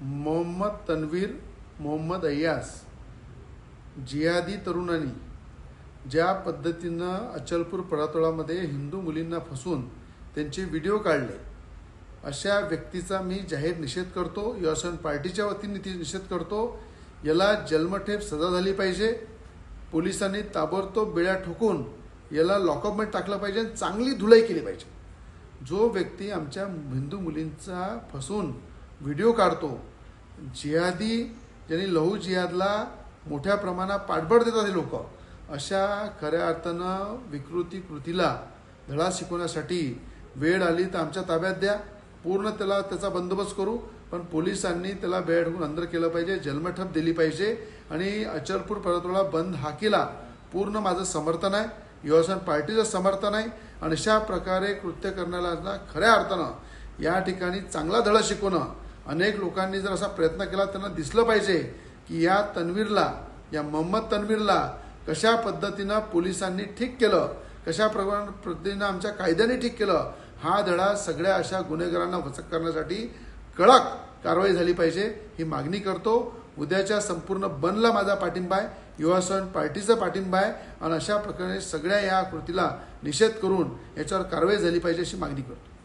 मोहम्मद तन्वीर मोहम्मद अय्याज जिहादी तरुणांनी ज्या पद्धतीनं अचलपूर परातोळामध्ये हिंदू मुलींना फसवून त्यांचे व्हिडिओ काढले, अशा व्यक्तीचा मी जाहीर निषेध करतो। युवासेना पार्टीच्या वतीने निषेध करतो। याला जन्मठेप सजा झाली पाहिजे। पोलिसांनी ताबडतोब बेड्या ठोकून याला लॉकअपमध्ये टाकलं पाहिजे, चांगली धुलाई केली पाहिजे। जो व्यक्ती आमच्या हिंदू मुलींचा फसवून व्हिडिओ काढतो, जिहादी ज्यांनी लहू जिहादला मोठ्या प्रमाणात पाठबळ देतात हे लोक, अशा खऱ्या अर्थानं विकृती कृतीला धडा शिकवण्यासाठी वेळ आली तर आमच्या ताब्यात द्या, पूर्ण त्याचा बंदोबस्त करू। पण पोलिसांनी त्याला बेड ठोकून अंदर केलं पाहिजे, जन्मठेप दिली पाहिजे आणि अचलपूर परातोळा बंद हाकेला पूर्ण माझं समर्थन आहे, युवासेना पार्टीचं समर्थन आहे। आणि अशा प्रकारे कृत्य करण्याला खऱ्या अर्थानं या ठिकाणी चांगला धडा शिकवणं, अनेक लोकांनी जर असा प्रयत्न केला त्यांना दिसलं पाहिजे की या तन्वीरला, या मोहम्मद तन्वीरला कशा पद्धतीनं पोलिसांनी ठीक केलं, कशा पद्धतीनं आमच्या कायद्याने ठीक केलं। हा धडा सगळ्या अशा गुन्हेगारांना वचक करण्यासाठी कडक कारवाई झाली पाहिजे, ही मागणी करतो। उद्याच्या संपूर्ण बंदला माझा पाठिंबा आहे, युवासेना पार्टीचा पाठिंबा आहे आणि अशा प्रकारे सगळ्या या कृतीला निषेध करून याच्यावर कारवाई झाली पाहिजे अशी मागणी करतो।